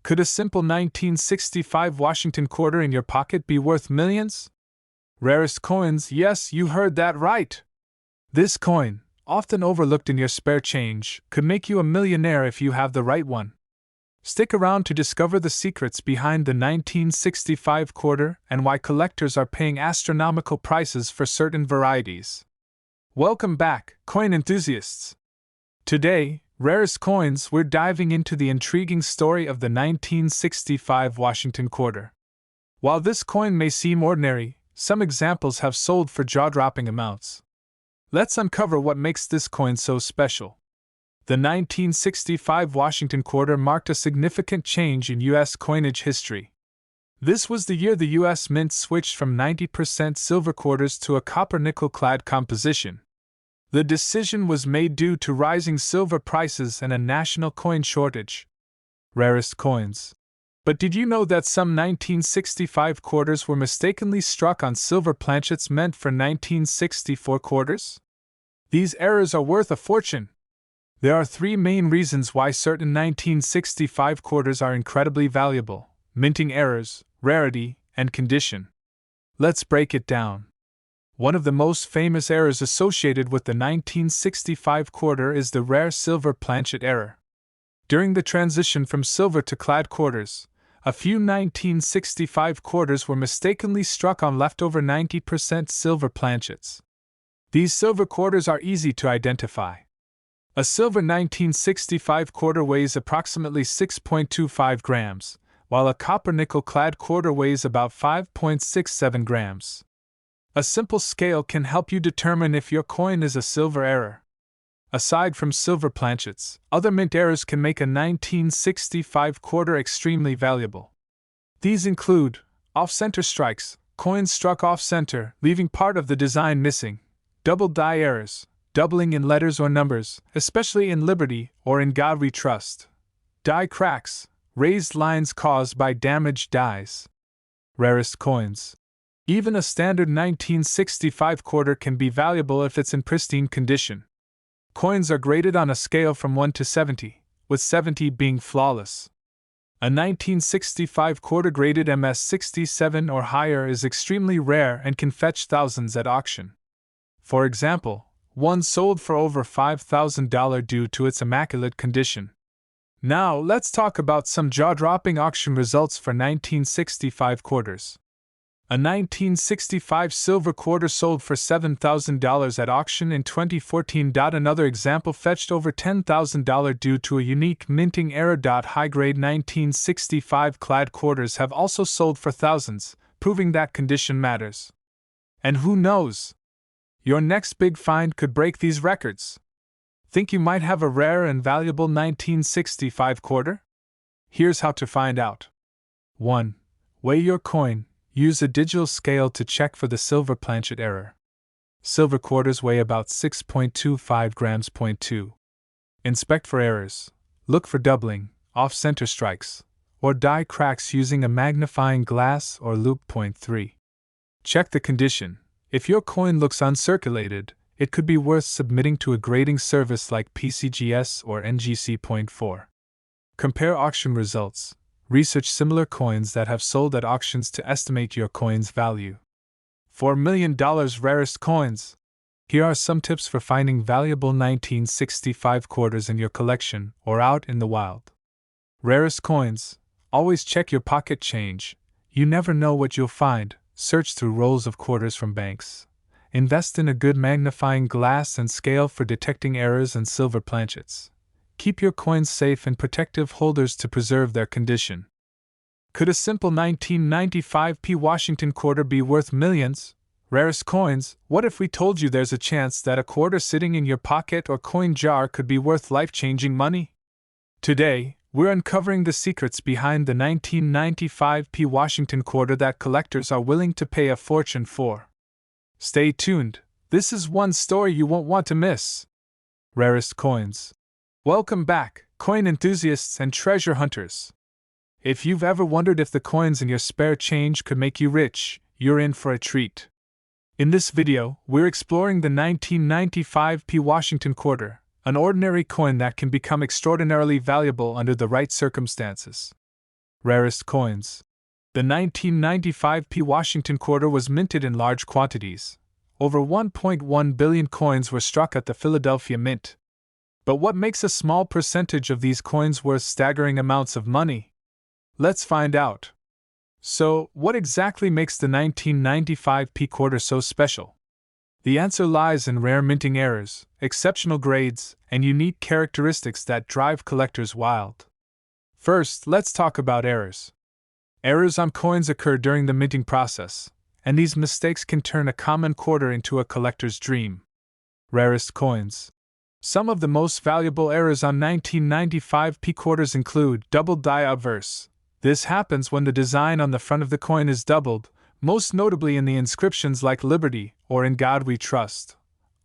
Could a simple 1965 Washington quarter in your pocket be worth millions? Rarest coins, yes, you heard that right. This coin, often overlooked in your spare change, could make you a millionaire if you have the right one. Stick around to discover the secrets behind the 1965 quarter and why collectors are paying astronomical prices for certain varieties. Welcome back, coin enthusiasts! Today, Rarest Coins, we're diving into the intriguing story of the 1965 Washington quarter. While this coin may seem ordinary, some examples have sold for jaw-dropping amounts. Let's uncover what makes this coin so special. The 1965 Washington quarter marked a significant change in U.S. coinage history. This was the year the U.S. Mint switched from 90% silver quarters to a copper-nickel-clad composition. The decision was made due to rising silver prices and a national coin shortage. Rarest coins. But did you know that some 1965 quarters were mistakenly struck on silver planchets meant for 1964 quarters? These errors are worth a fortune. There are three main reasons why certain 1965 quarters are incredibly valuable: minting errors, rarity, and condition. Let's break it down. One of the most famous errors associated with the 1965 quarter is the rare silver planchet error. During the transition from silver to clad quarters, a few 1965 quarters were mistakenly struck on leftover 90% silver planchets. These silver quarters are easy to identify. A silver 1965 quarter weighs approximately 6.25 grams, while a copper-nickel clad quarter weighs about 5.67 grams. A simple scale can help you determine if your coin is a silver error. Aside from silver planchets, other mint errors can make a 1965 quarter extremely valuable. These include off-center strikes, coins struck off-center, leaving part of the design missing; double die errors, doubling in letters or numbers, especially in Liberty or in God We Trust; die cracks, raised lines caused by damaged dies. Rarest coins. Even a standard 1965 quarter can be valuable if it's in pristine condition. Coins are graded on a scale from 1 to 70, with 70 being flawless. A 1965 quarter graded MS-67 or higher is extremely rare and can fetch thousands at auction. For example, one sold for over $5,000 due to its immaculate condition. Now, let's talk about some jaw-dropping auction results for 1965 quarters. A 1965 silver quarter sold for $7,000 at auction in 2014. Another example fetched over $10,000 due to a unique minting error. High-grade 1965 clad quarters have also sold for thousands, proving that condition matters. And who knows? Your next big find could break these records. Think you might have a rare and valuable 1965 quarter? Here's how to find out. 1. Weigh your coin. Use a digital scale to check for the silver planchet error. Silver quarters weigh about 6.25 grams. 2. Inspect for errors. Look for doubling, off-center strikes, or die cracks using a magnifying glass or loupe. 3. Check the condition. If your coin looks uncirculated, it could be worth submitting to a grading service like PCGS or NGC. 4. Compare auction results. Research similar coins that have sold at auctions to estimate your coin's value. $4 million rarest coins. Here are some tips for finding valuable 1965 quarters in your collection or out in the wild. Rarest coins. Always check your pocket change. You never know what you'll find. Search through rolls of quarters from banks. Invest in a good magnifying glass and scale for detecting errors and silver planchets. Keep your coins safe in protective holders to preserve their condition. Could a simple 1995 Washington quarter be worth millions? Rarest coins. What if we told you there's a chance that a quarter sitting in your pocket or coin jar could be worth life-changing money? Today, we're uncovering the secrets behind the 1995 Washington quarter that collectors are willing to pay a fortune for. Stay tuned. This is one story you won't want to miss. Rarest coins. Welcome back, coin enthusiasts and treasure hunters. If you've ever wondered if the coins in your spare change could make you rich, you're in for a treat. In this video, we're exploring the 1995 Washington quarter, an ordinary coin that can become extraordinarily valuable under the right circumstances. Rarest coins. The 1995 Washington quarter was minted in large quantities. Over 1.1 billion coins were struck at the Philadelphia Mint. But what makes a small percentage of these coins worth staggering amounts of money? Let's find out. So, what exactly makes the 1995 quarter so special? The answer lies in rare minting errors, exceptional grades, and unique characteristics that drive collectors wild. First, let's talk about errors. Errors on coins occur during the minting process, and these mistakes can turn a common quarter into a collector's dream. Rarest coins. Some of the most valuable errors on 1995 quarters include double die obverse. This happens when the design on the front of the coin is doubled, most notably in the inscriptions like Liberty or In God We Trust.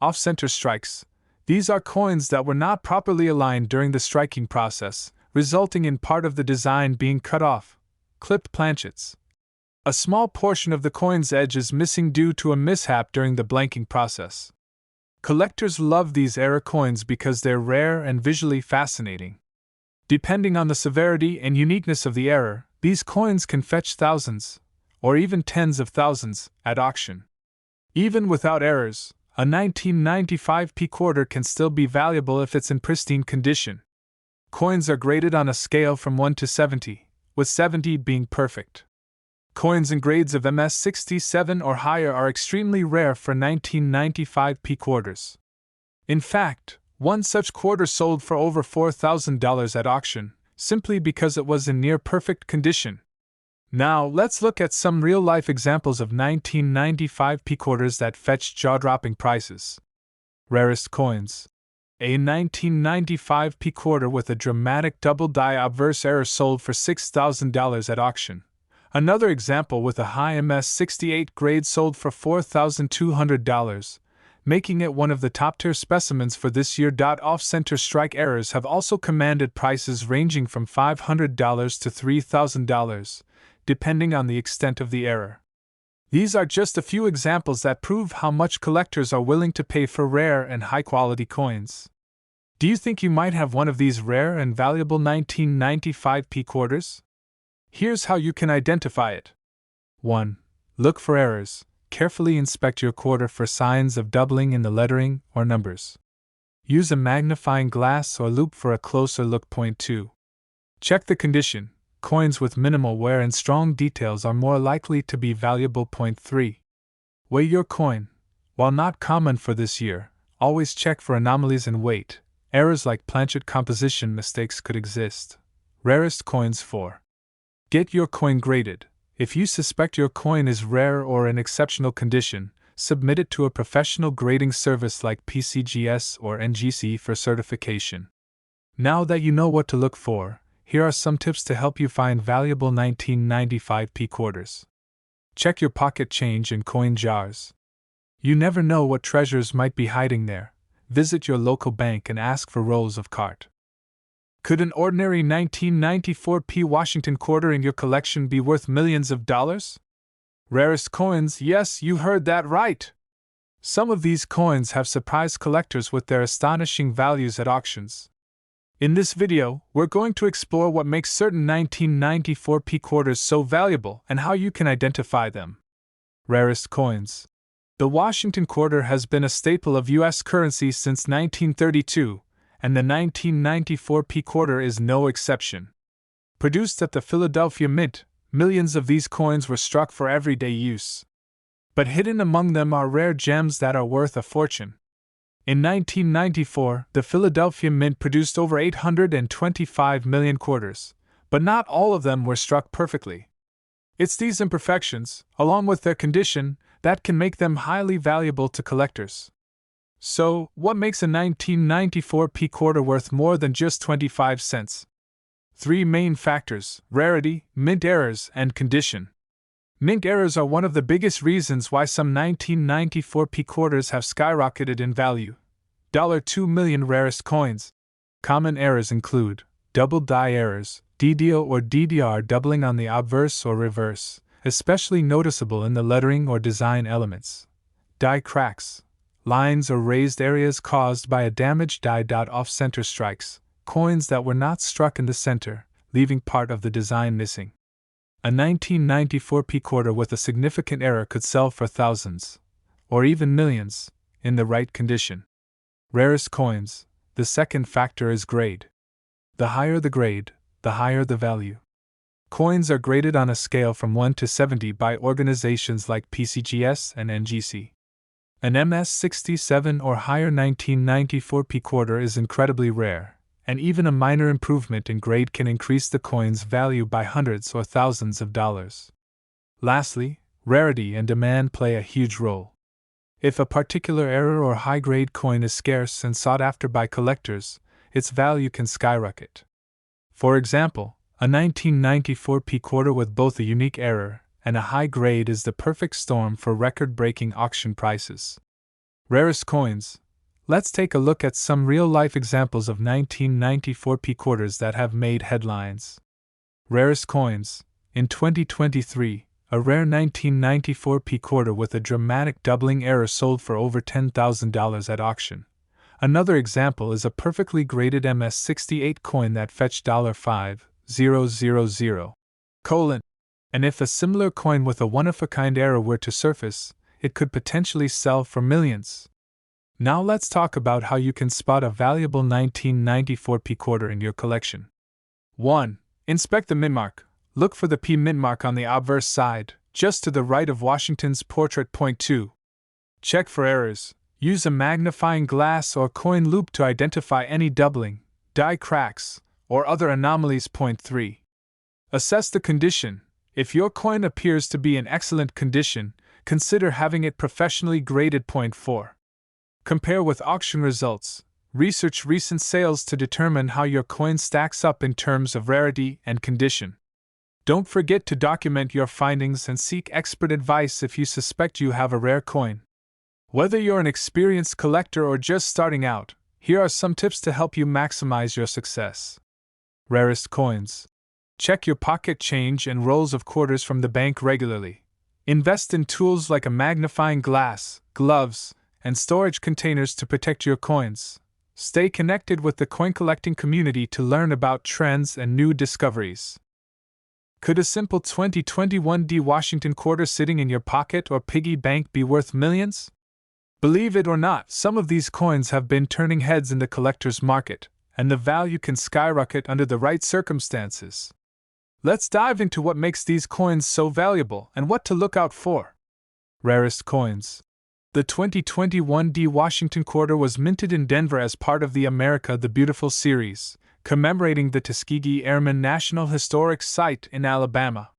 Off-center strikes. These are coins that were not properly aligned during the striking process, resulting in part of the design being cut off. Clipped planchets. A small portion of the coin's edge is missing due to a mishap during the blanking process. Collectors love these error coins because they're rare and visually fascinating. Depending on the severity and uniqueness of the error, these coins can fetch thousands, or even tens of thousands, at auction. Even without errors, a 1995 quarter can still be valuable if it's in pristine condition. Coins are graded on a scale from 1 to 70, with 70 being perfect. Coins in grades of MS 67 or higher are extremely rare for 1995 quarters. In fact, one such quarter sold for over $4,000 at auction, simply because it was in near-perfect condition. Now, let's look at some real-life examples of 1995 quarters that fetched jaw-dropping prices. Rarest coins. A 1995 quarter with a dramatic double die obverse error sold for $6,000 at auction. Another example with a high MS 68 grade sold for $4,200, making it one of the top-tier specimens for this year. Off-center strike errors have also commanded prices ranging from $500 to $3,000, depending on the extent of the error. These are just a few examples that prove how much collectors are willing to pay for rare and high-quality coins. Do you think you might have one of these rare and valuable 1995 quarters? Here's how you can identify it. 1. Look for errors. Carefully inspect your quarter for signs of doubling in the lettering or numbers. Use a magnifying glass or loupe for a closer look. 2. Check the condition. Coins with minimal wear and strong details are more likely to be valuable. 3. Weigh your coin. While not common for this year, always check for anomalies in weight. Errors like planchet composition mistakes could exist. Rarest coins. 4. Get your coin graded. If you suspect your coin is rare or in exceptional condition, submit it to a professional grading service like PCGS or NGC for certification. Now that you know what to look for, here are some tips to help you find valuable 1995 quarters. Check your pocket change and coin jars. You never know what treasures might be hiding there. Visit your local bank and ask for rolls of cart. Could an ordinary 1994 Washington quarter in your collection be worth millions of dollars? Rarest coins. Yes, you heard that right. Some of these coins have surprised collectors with their astonishing values at auctions. In this video, we're going to explore what makes certain 1994 quarters so valuable and how you can identify them. Rarest coins. The Washington quarter has been a staple of U.S. currency since 1932, and the 1994 quarter is no exception. Produced at the Philadelphia Mint, millions of these coins were struck for everyday use. But hidden among them are rare gems that are worth a fortune. In 1994, the Philadelphia Mint produced over 825 million quarters, but not all of them were struck perfectly. It's these imperfections, along with their condition, that can make them highly valuable to collectors. So, what makes a 1994 quarter worth more than just 25 cents? 3 main factors: rarity, mint errors, and condition. Mint errors are one of the biggest reasons why some 1994 quarters have skyrocketed in value. $2 million rarest coins. Common errors include double die errors, DDO or DDR doubling on the obverse or reverse, especially noticeable in the lettering or design elements. Die cracks, lines or raised areas caused by a damaged die. Off-center strikes, coins that were not struck in the center, leaving part of the design missing. A 1994 P quarter with a significant error could sell for thousands, or even millions, in the right condition. Rarest coins. The second factor is grade. The higher the grade, the higher the value. Coins are graded on a scale from 1 to 70 by organizations like PCGS and NGC. An MS67 or higher 1994 P quarter is incredibly rare, and even a minor improvement in grade can increase the coin's value by hundreds or thousands of dollars. Lastly, rarity and demand play a huge role. If a particular error or high-grade coin is scarce and sought after by collectors, its value can skyrocket. For example, a 1994 P quarter with both a unique error and a high grade is the perfect storm for record-breaking auction prices. Rarest coins. Let's take a look at some real-life examples of 1994 P quarters that have made headlines. Rarest coins. In 2023, a rare 1994 P quarter with a dramatic doubling error sold for over $10,000 at auction. Another example is a perfectly graded MS68 coin that fetched $5,000, and if a similar coin with a one-of-a-kind error were to surface, it could potentially sell for millions. Now let's talk about how you can spot a valuable 1994 P quarter in your collection. 1. Inspect the mint mark. Look for the P mint mark on the obverse side, just to the right of Washington's portrait. 2. Check for errors. Use a magnifying glass or coin loupe to identify any doubling, die cracks, or other anomalies. 3. Assess the condition. If your coin appears to be in excellent condition, consider having it professionally graded. 4. Compare with auction results. Research recent sales to determine how your coin stacks up in terms of rarity and condition. Don't forget to document your findings and seek expert advice if you suspect you have a rare coin. Whether you're an experienced collector or just starting out, here are some tips to help you maximize your success. Rarest coins. Check your pocket change and rolls of quarters from the bank regularly. Invest in tools like a magnifying glass, gloves, and storage containers to protect your coins. Stay connected with the coin collecting community to learn about trends and new discoveries. Could a simple 2021 D Washington quarter sitting in your pocket or piggy bank be worth millions? Believe it or not, some of these coins have been turning heads in the collector's market, and the value can skyrocket under the right circumstances. Let's dive into what makes these coins so valuable and what to look out for. Rarest coins. The 2021 D Washington quarter was minted in Denver as part of the America the Beautiful series, commemorating the Tuskegee Airmen National Historic Site in Alabama.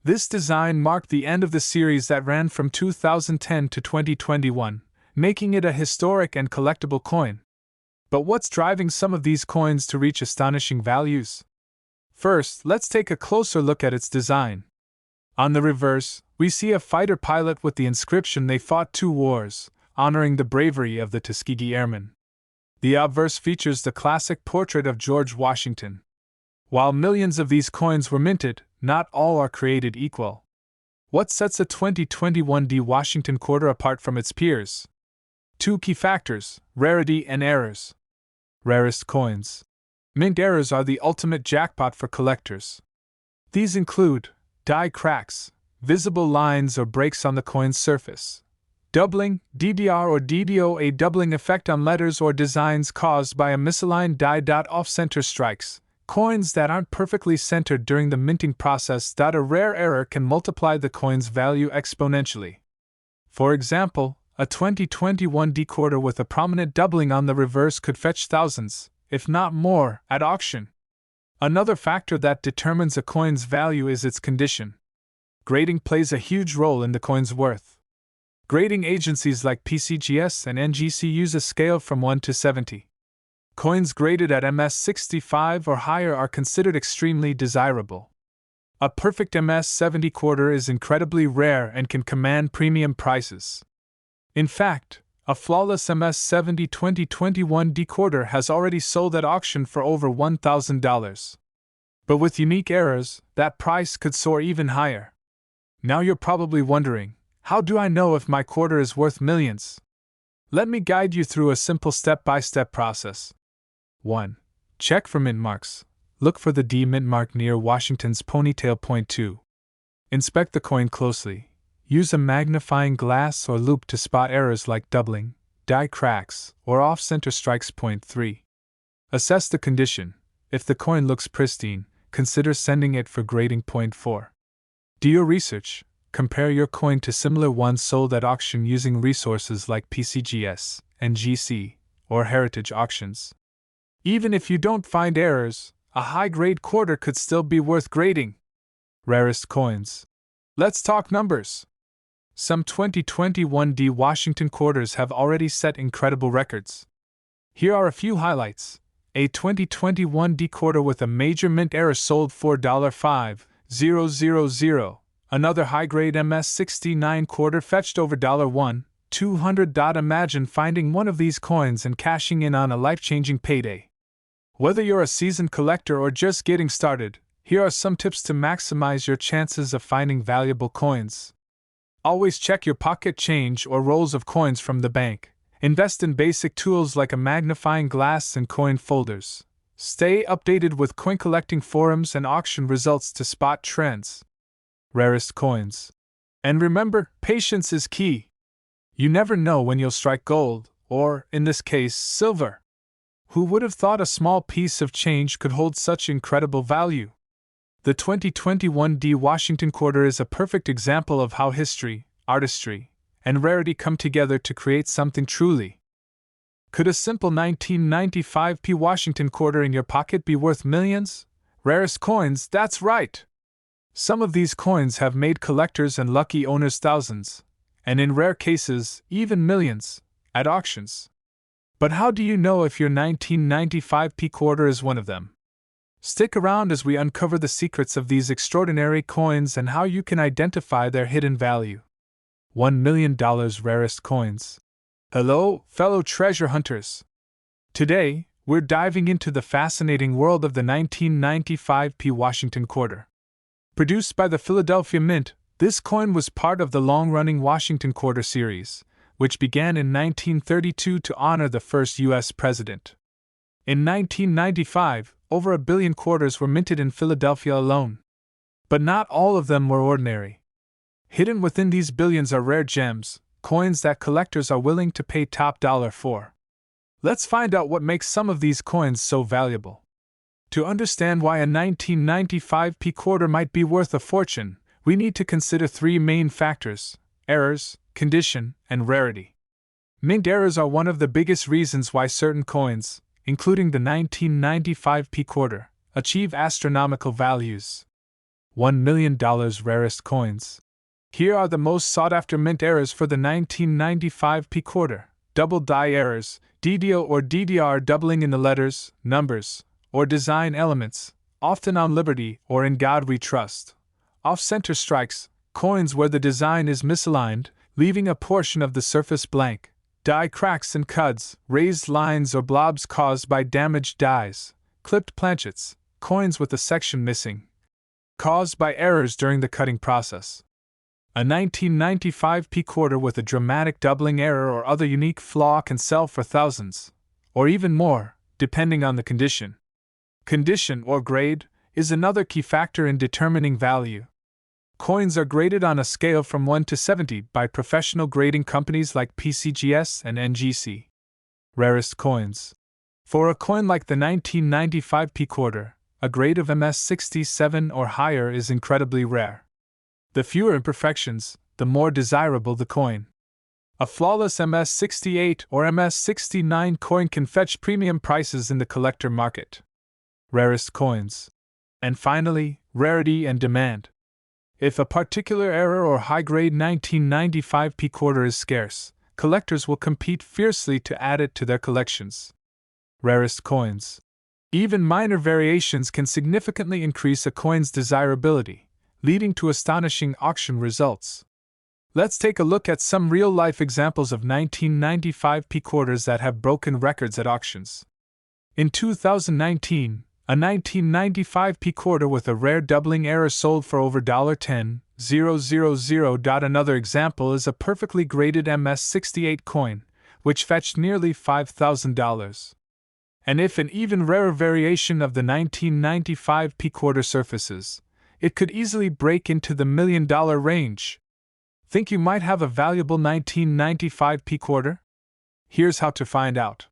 This design marked the end of the series that ran from 2010 to 2021, making it a historic and collectible coin. But what's driving some of these coins to reach astonishing values? First, let's take a closer look at its design. On the reverse, we see a fighter pilot with the inscription "They fought 2 wars," honoring the bravery of the Tuskegee Airmen. The obverse features the classic portrait of George Washington. While millions of these coins were minted, not all are created equal. What sets a 2021 D Washington quarter apart from its peers? 2 key factors: rarity and errors. Rarest coins. Mint errors are the ultimate jackpot for collectors. These include die cracks, visible lines or breaks on the coin's surface, doubling, DDR or DDO, a doubling effect on letters or designs caused by a misaligned die. Off-center strikes, coins that aren't perfectly centered during the minting process. A rare error can multiply the coin's value exponentially. For example, a 2021 D quarter with a prominent doubling on the reverse could fetch thousands, if not more, at auction. Another factor that determines a coin's value is its condition. Grading plays a huge role in the coin's worth. Grading agencies like PCGS and NGC use a scale from 1 to 70. Coins graded at MS65 or higher are considered extremely desirable. A perfect MS70 quarter is incredibly rare and can command premium prices. In fact, a flawless MS70 2021 D quarter has already sold at auction for over $1,000. But with unique errors, that price could soar even higher. Now you're probably wondering, how do I know if my quarter is worth millions? Let me guide you through a simple step-by-step process. 1. Check for mint marks. look for the D mint mark near Washington's ponytail point 2. Inspect the coin closely. Use a magnifying glass or loupe to spot errors like doubling, die cracks, or off-center strikes. Point 3. Assess the condition. If the coin looks pristine, consider sending it for grading. Point 4. Do your research. Compare your coin to similar ones sold at auction using resources like PCGS, NGC, or Heritage Auctions. Even if you don't find errors, a high-grade quarter could still be worth grading. Rarest coins. Let's talk numbers. Some 2021 D Washington quarters have already set incredible records. Here are a few highlights. A 2021 D quarter with a major mint error sold for $5,000. Another high-grade MS-69 quarter fetched over $1,200. Imagine finding one of these coins and cashing in on a life-changing payday. Whether you're a seasoned collector or just getting started, here are some tips to maximize your chances of finding valuable coins. Always check your pocket change or rolls of coins from the bank. Invest in basic tools like a magnifying glass and coin folders. Stay updated with coin collecting forums and auction results to spot trends. Rarest coins. And remember, patience is key. You never know when you'll strike gold, or, in this case, silver. Who would have thought a small piece of change could hold such incredible value? The 2021 D Washington quarter is a perfect example of how history, artistry, and rarity come together to create something truly. Could a simple 1995 P Washington quarter in your pocket be worth millions? Rarest coins, that's right! Some of these coins have made collectors and lucky owners thousands, and in rare cases, even millions, at auctions. But how do you know if your 1995 P quarter is one of them? Stick around as we uncover the secrets of these extraordinary coins and how you can identify their hidden value. $1 million rarest coins. Hello, fellow treasure hunters! Today, we're diving into the fascinating world of the 1995 P Washington quarter. Produced by the Philadelphia Mint, this coin was part of the long-running Washington Quarter series, which began in 1932 to honor the first U.S. president. In 1995, over 1 billion quarters were minted in Philadelphia alone. But not all of them were ordinary. Hidden within these billions are rare gems, coins that collectors are willing to pay top dollar for. Let's find out what makes some of these coins so valuable. To understand why a 1995 P quarter might be worth a fortune, we need to consider three main factors: errors, condition, and rarity. Mint errors are one of the biggest reasons why certain coins, including the 1995 P quarter, achieve astronomical values. $1 million rarest coins. Here are the most sought-after mint errors for the 1995 P quarter. Double die errors, DDO or DDR, doubling in the letters, numbers, or design elements, often on Liberty or In God We Trust. Off-center strikes, coins where the design is misaligned, leaving a portion of the surface blank. Die cracks and cuds, raised lines or blobs caused by damaged dies. Clipped planchets, coins with a section missing, caused by errors during the cutting process. A 1995 P quarter with a dramatic doubling error or other unique flaw can sell for thousands, or even more, depending on the condition. Condition, or grade, is another key factor in determining value. Coins are graded on a scale from 1 to 70 by professional grading companies like PCGS and NGC. Rarest coins. For a coin like the 1995 P quarter, a grade of MS-67 or higher is incredibly rare. The fewer imperfections, the more desirable the coin. A flawless MS-68 or MS-69 coin can fetch premium prices in the collector market. Rarest coins. And finally, rarity and demand. If a particular error or high-grade 1995 P quarter is scarce, collectors will compete fiercely to add it to their collections. Rarest coins. Even minor variations can significantly increase a coin's desirability, leading to astonishing auction results. Let's take a look at some real-life examples of 1995 P quarters that have broken records at auctions. In 2019, a 1995 P quarter with a rare doubling error sold for over $10,000. Another example is a perfectly graded MS-68 coin, which fetched nearly $5,000. And if an even rarer variation of the 1995 P quarter surfaces, it could easily break into the $1 million range. Think you might have a valuable 1995 P quarter? Here's how to find out.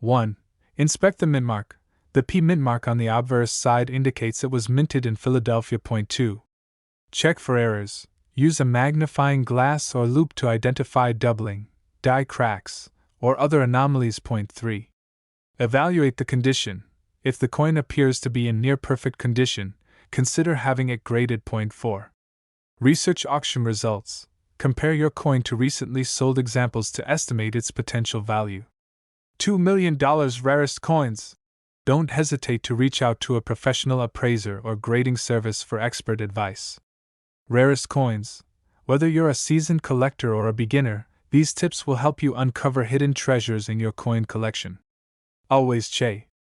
1. Inspect the mint mark. The P mint mark on the obverse side indicates it was minted in Philadelphia. 2. Check for errors. Use a magnifying glass or loupe to identify doubling, die cracks, or other anomalies. 3. Evaluate the condition. If the coin appears to be in near perfect condition, consider having it graded. 4. Research auction results. Compare your coin to recently sold examples to estimate its potential value. $2 million rarest coins. Don't hesitate to reach out to a professional appraiser or grading service for expert advice. Rarest coins. Whether you're a seasoned collector or a beginner, these tips will help you uncover hidden treasures in your coin collection. Always Che.